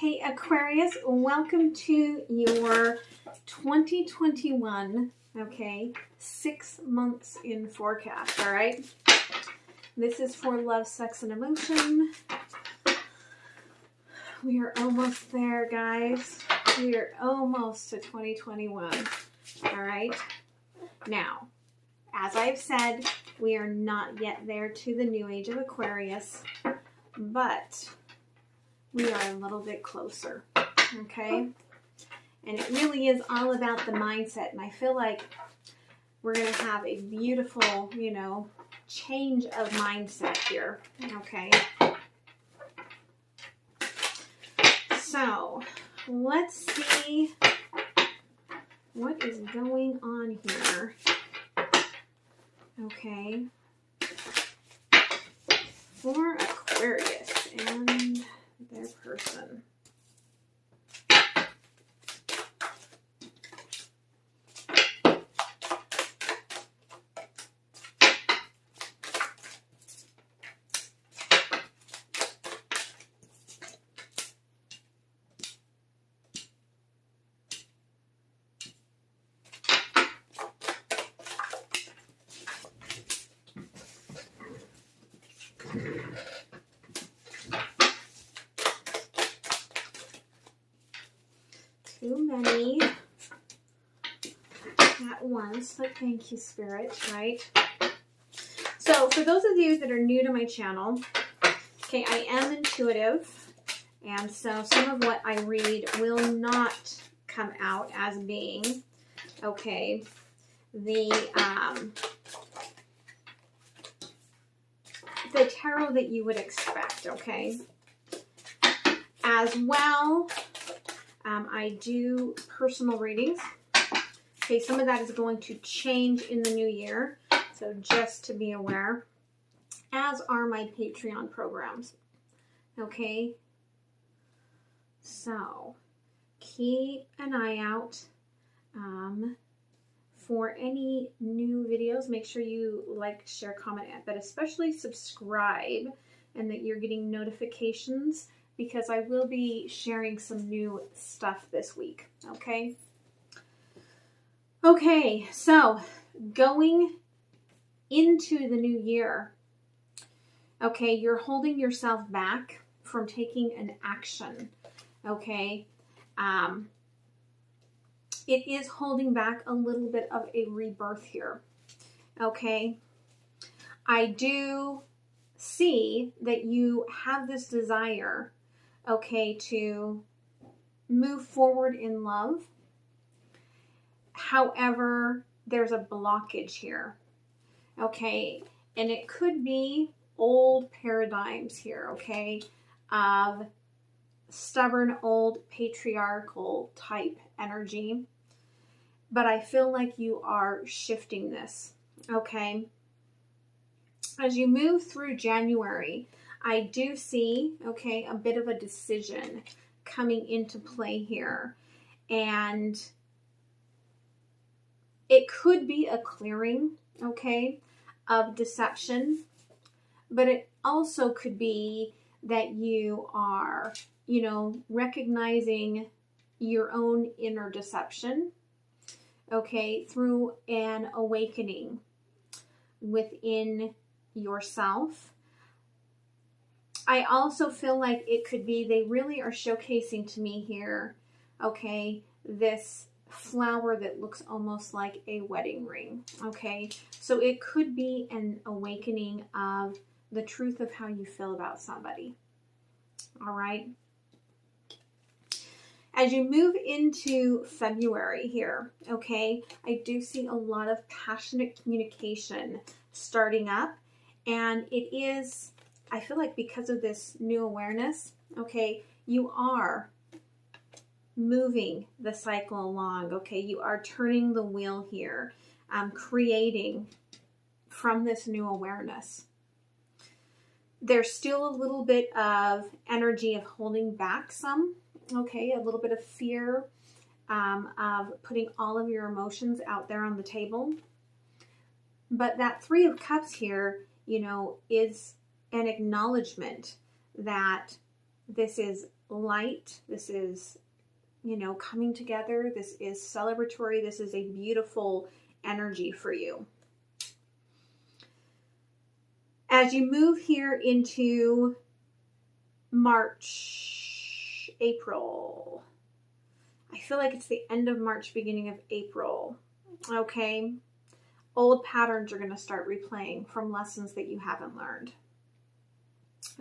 Hey Aquarius, welcome to your 2021, 6 months in forecast, all right? This is for love, sex, and emotion. We are almost there, guys. We are almost to 2021, all right? Now, as I've said, we are not yet there to the new age of Aquarius, but we are a little bit closer, okay? And it really is all about the mindset. And I feel like we're going to have a beautiful, change of mindset here, okay? So let's see what is going on here, okay? For Aquarius and their person. Too many at once, but thank you, Spirit, right? So for those of you that are new to my channel, okay, I am intuitive, and so some of what I read will not come out as being, okay, the tarot that you would expect, okay? As well, I do personal readings. Okay, some of that is going to change in the new year, so just to be aware, as are my Patreon programs. Okay, so keep an eye out for any new videos. Make sure you like, share, comment, but especially subscribe, and that you're getting notifications, because I will be sharing some new stuff this week, okay? Okay, so going into the new year, okay, you're holding yourself back from taking an action, okay? It is holding back a little bit of a rebirth here, okay? I do see that you have this desire, okay, to move forward in love. However, there's a blockage here, okay? And it could be old paradigms here, okay, of stubborn old patriarchal type energy. But I feel like you are shifting this, okay? As you move through January, I do see, okay, a bit of a decision coming into play here. And it could be a clearing, okay, of deception. But it also could be that you are, recognizing your own inner deception, okay, through an awakening within yourself. I also feel like it could be, they really are showcasing to me here, okay, this flower that looks almost like a wedding ring, okay? So it could be an awakening of the truth of how you feel about somebody, all right? As you move into February here, okay, I do see a lot of passionate communication starting up, and it is, I feel like because of this new awareness, okay, you are moving the cycle along, okay? You are turning the wheel here, creating from this new awareness. There's still a little bit of energy of holding back some, okay? A little bit of fear of putting all of your emotions out there on the table. But that Three of Cups here, is an acknowledgement that this is light. This is, you know, coming together. This is celebratory. This is a beautiful energy for you. As you move here into March, April, I feel like it's the end of March, beginning of April. Okay. Old patterns are going to start replaying from lessons that you haven't learned.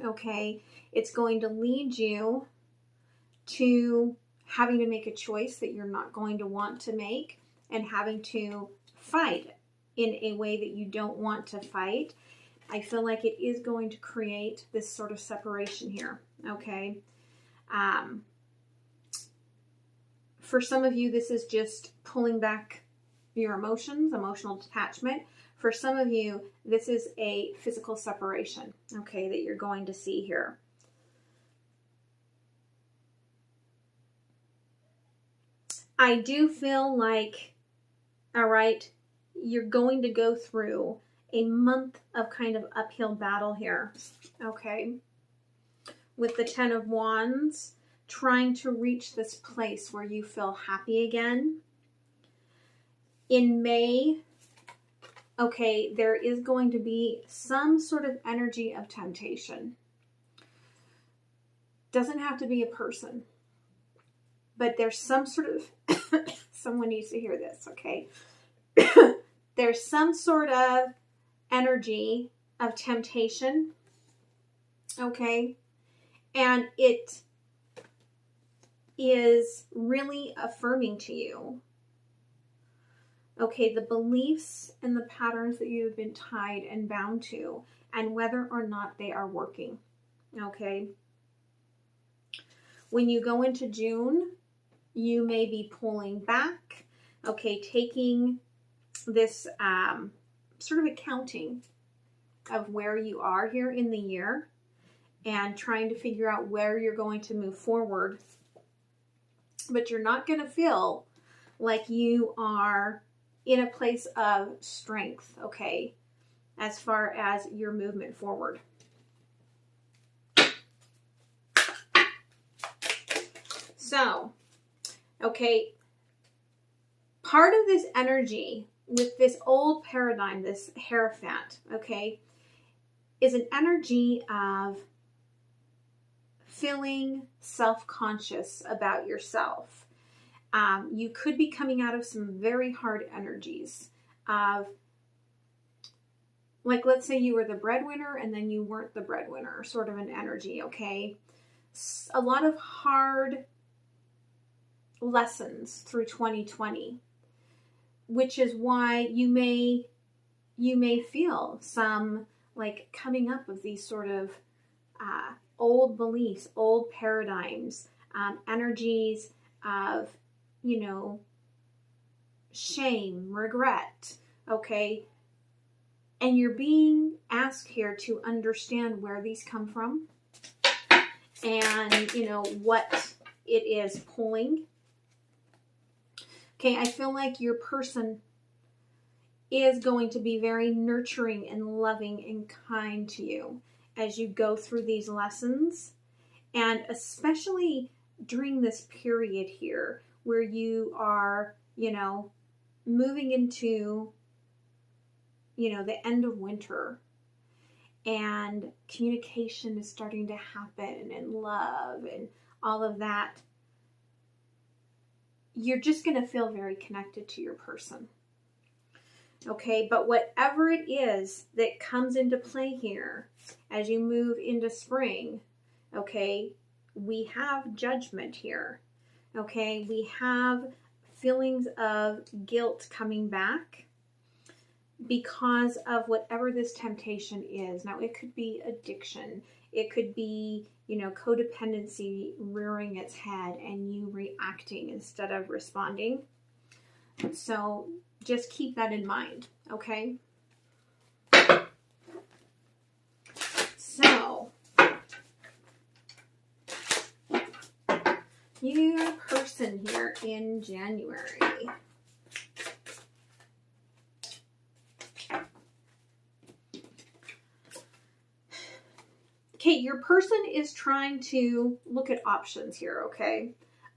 Okay. It's going to lead you to having to make a choice that you're not going to want to make and having to fight in a way that you don't want to fight. I feel like it is going to create this sort of separation here. Okay. For some of you, this is just pulling back your emotions, emotional detachment. For some of you, this is a physical separation, okay, that you're going to see here. I do feel like, all right, you're going to go through a month of kind of uphill battle here, okay, with the 10 of Wands, trying to reach this place where you feel happy again. In May, okay, there is going to be some sort of energy of temptation. Doesn't have to be a person, but there's some sort of, someone needs to hear this, okay? There's some sort of energy of temptation, okay? And it is really affirming to you, okay, the beliefs and the patterns that you've been tied and bound to, and whether or not they are working, okay? When you go into June, you may be pulling back, okay, taking this sort of accounting of where you are here in the year and trying to figure out where you're going to move forward. But you're not going to feel like you are in a place of strength, okay, as far as your movement forward. So, okay, part of this energy with this old paradigm, this Hierophant, okay, is an energy of feeling self-conscious about yourself. You could be coming out of some very hard energies of, like, let's say you were the breadwinner and then you weren't the breadwinner, sort of an energy, okay? A lot of hard lessons through 2020, which is why you may feel some like coming up of these sort of old beliefs, old paradigms, energies of, you know, shame, regret, okay? And you're being asked here to understand where these come from and, you know, what it is pulling. Okay, I feel like your person is going to be very nurturing and loving and kind to you as you go through these lessons, and especially during this period here where you are, you know, moving into, you know, the end of winter and communication is starting to happen and love and all of that. You're just going to feel very connected to your person. Okay, but whatever it is that comes into play here as you move into spring, okay, we have judgment here. Okay, we have feelings of guilt coming back because of whatever this temptation is. Now, it could be addiction. It could be, you know, codependency rearing its head and you reacting instead of responding. So just keep that in mind, okay? So, your person here in January. Okay, your person is trying to look at options here, okay?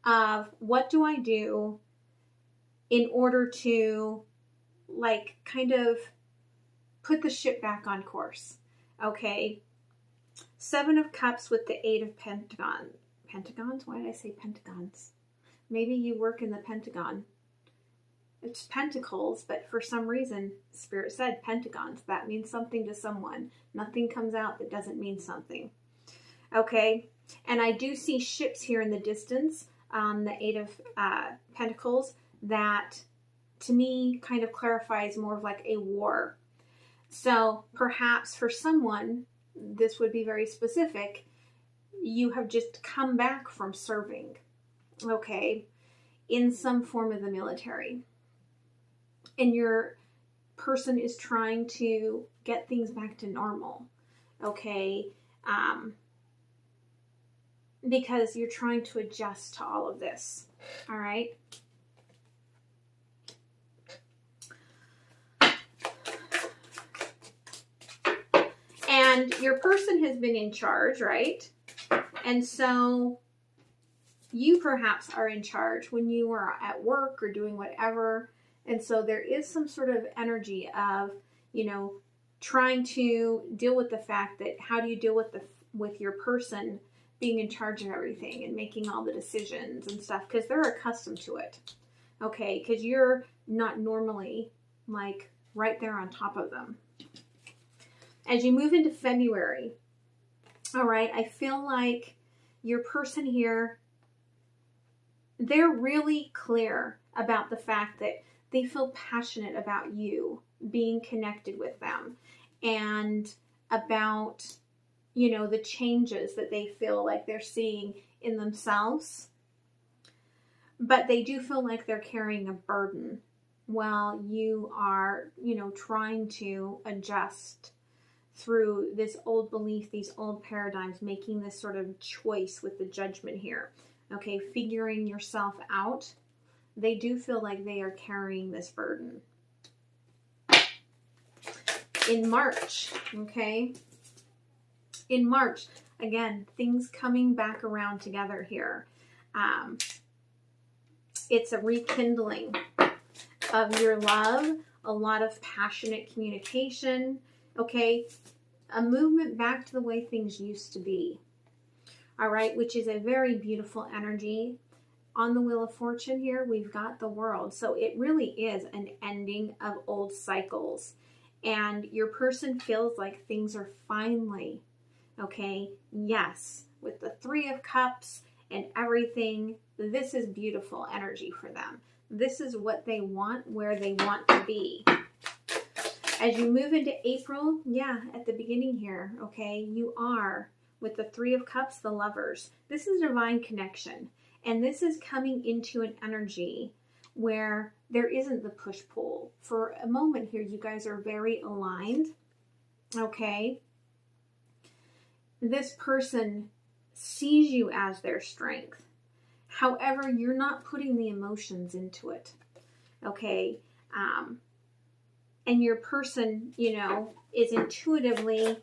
Of what do I do in order to, like, kind of put the ship back on course, okay? Seven of Cups with the Eight of Pentagons. Pentagons? Why did I say pentagons? Maybe you work in the Pentagon. It's pentacles, but for some reason, Spirit said pentagons. That means something to someone. Nothing comes out that doesn't mean something. Okay? And I do see ships here in the distance, the Eight of Pentacles, that to me kind of clarifies more of like a war. So perhaps for someone, this would be very specific, you have just come back from serving, okay, in some form of the military. And your person is trying to get things back to normal, okay, because you're trying to adjust to all of this, all right? And your person has been in charge, right? And so you perhaps are in charge when you are at work or doing whatever. And so there is some sort of energy of, you know, trying to deal with the fact that how do you deal with your person being in charge of everything and making all the decisions and stuff, because they're accustomed to it. Okay, because you're not normally like right there on top of them. As you move into February, all right, I feel like your person here, they're really clear about the fact that they feel passionate about you being connected with them and about, you know, the changes that they feel like they're seeing in themselves. But they do feel like they're carrying a burden while you are, you know, trying to adjust through this old belief, these old paradigms, making this sort of choice with the Judgment here. Okay, figuring yourself out. They do feel like they are carrying this burden. In March, okay? In March, again, things coming back around together here. It's a rekindling of your love, a lot of passionate communication, okay? A movement back to the way things used to be, all right? Which is a very beautiful energy. On the Wheel of Fortune here, we've got the World. So it really is an ending of old cycles. And your person feels like things are finally, okay, yes, with the Three of Cups and everything, this is beautiful energy for them. This is what they want, where they want to be. As you move into April, yeah, at the beginning here, okay, you are with the Three of Cups, the Lovers. This is divine connection. And this is coming into an energy where there isn't the push-pull. For a moment here, you guys are very aligned, okay? This person sees you as their strength. However, you're not putting the emotions into it, okay? And your person, you know, is intuitively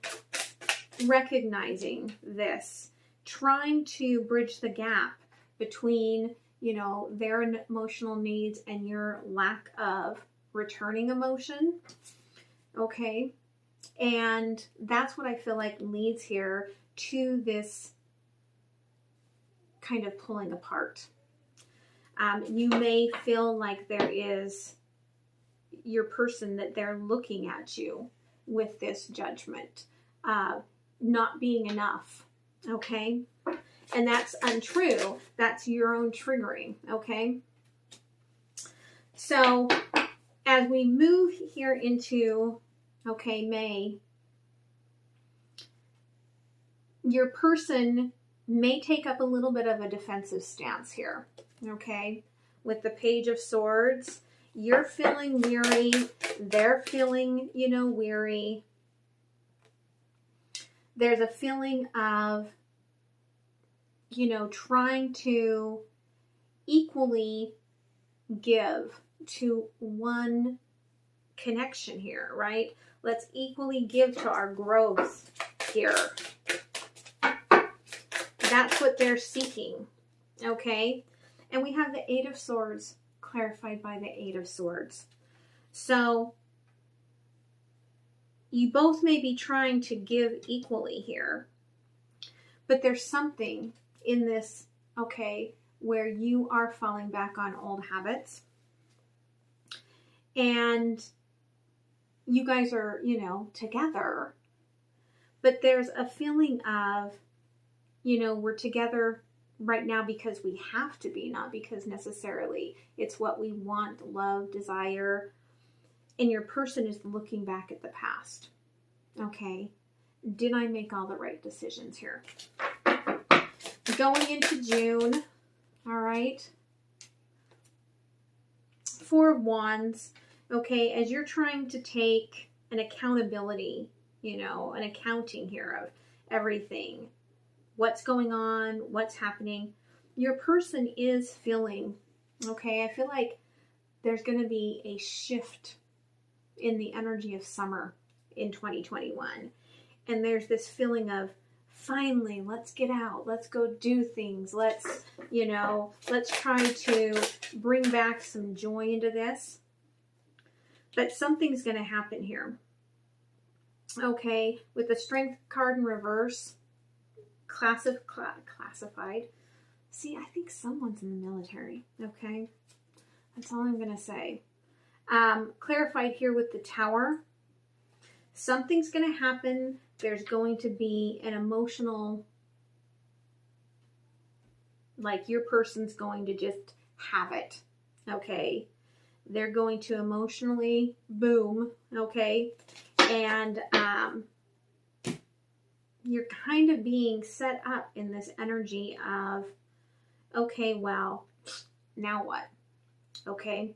recognizing this, trying to bridge the gap between, you know, their emotional needs and your lack of returning emotion, okay? And that's what I feel like leads here to this kind of pulling apart. You may feel like there is your person that they're looking at you with this judgment, not being enough, okay? And that's untrue. That's your own triggering, okay? So as we move here into, okay, May, your person may take up a little bit of a defensive stance here, okay? With the Page of Swords, you're feeling weary. They're feeling, you know, weary. There's a feeling of, you know, trying to equally give to one connection here, right? Let's equally give to our growth here. That's what they're seeking, okay? And we have the Eight of Swords clarified by the Eight of Swords. So you both may be trying to give equally here, but there's something in this, okay, where you are falling back on old habits. And you guys are, you know, together, but there's a feeling of, you know, we're together right now because we have to be, not because necessarily it's what we want, love, desire. And your person is looking back at the past. Okay. Did I make all the right decisions here? Going into June. All right. Four of Wands. Okay. As you're trying to take an accountability, you know, an accounting here of everything, what's going on, what's happening, your person is feeling, okay, I feel like there's going to be a shift in the energy of summer in 2021. And there's this feeling of, finally, let's get out, let's go do things, let's, you know, let's try to bring back some joy into this. But something's going to happen here. Okay, with the Strength card in reverse, classified. See, I think someone's in the military. Okay, that's all I'm going to say. Clarified here with the Tower. Something's going to happen. There's going to be an emotional, like your person's going to just have it. Okay, they're going to emotionally boom. Okay, and you're kind of being set up in this energy of, okay, well, now what? Okay.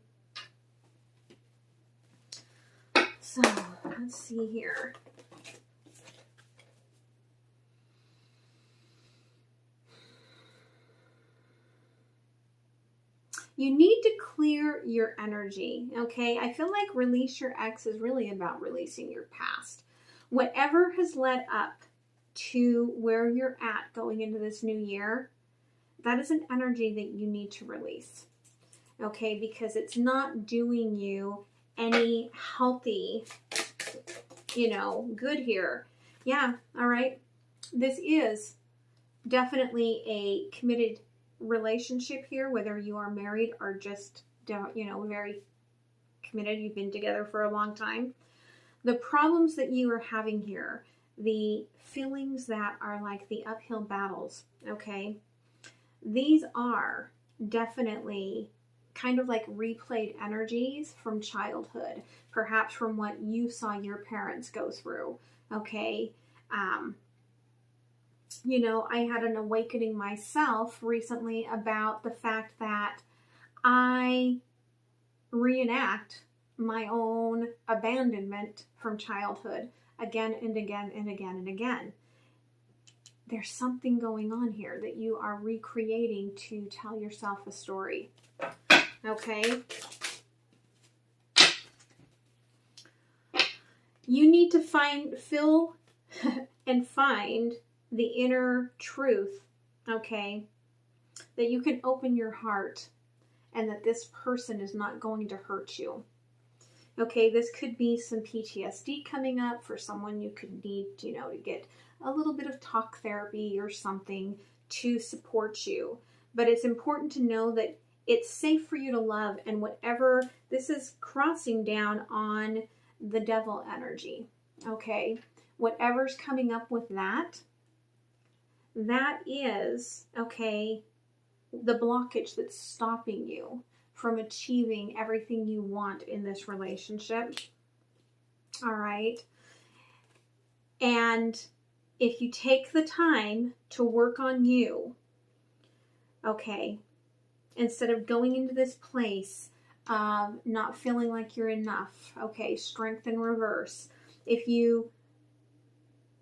So, let's see here. You need to clear your energy, okay? I feel like release your ex is really about releasing your past. Whatever has led up to where you're at going into this new year, that is an energy that you need to release, okay? Because it's not doing you any healthy, you know, good here. Yeah, all right. This is definitely a committed relationship here, whether you are married or just, you know, very committed. You've been together for a long time. The problems that you are having here, the feelings that are like the uphill battles, okay, these are definitely kind of like replayed energies from childhood, perhaps from what you saw your parents go through, okay? You know, I had an awakening myself recently about the fact that I reenact my own abandonment from childhood again and again and again and again. There's something going on here that you are recreating to tell yourself a story. Okay? You need to fill and find the inner truth, okay? That you can open your heart and that this person is not going to hurt you. Okay, this could be some PTSD coming up for someone. You could need, you know, to get a little bit of talk therapy or something to support you. But it's important to know that it's safe for you to love, and whatever, this is crossing down on the devil energy, okay? Whatever's coming up with that is, okay, the blockage that's stopping you from achieving everything you want in this relationship. All right. And if you take the time to work on you, okay, instead of going into this place of not feeling like you're enough, okay, strength in reverse. If you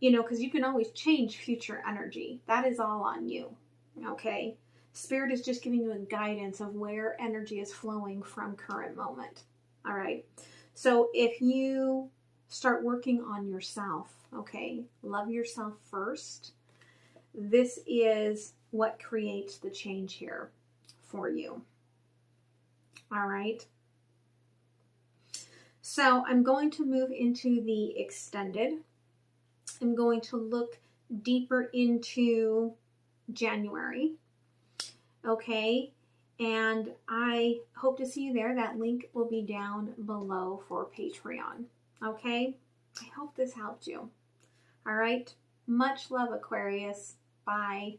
know, because you can always change future energy. That is all on you, okay? Spirit is just giving you a guidance of where energy is flowing from current moment, all right? So if you start working on yourself, okay, love yourself first, this is what creates the change here for you. All right. So I'm going to move into the extended. I'm going to look deeper into January. Okay. And I hope to see you there. That link will be down below for Patreon. Okay. I hope this helped you. All right. Much love, Aquarius. Bye.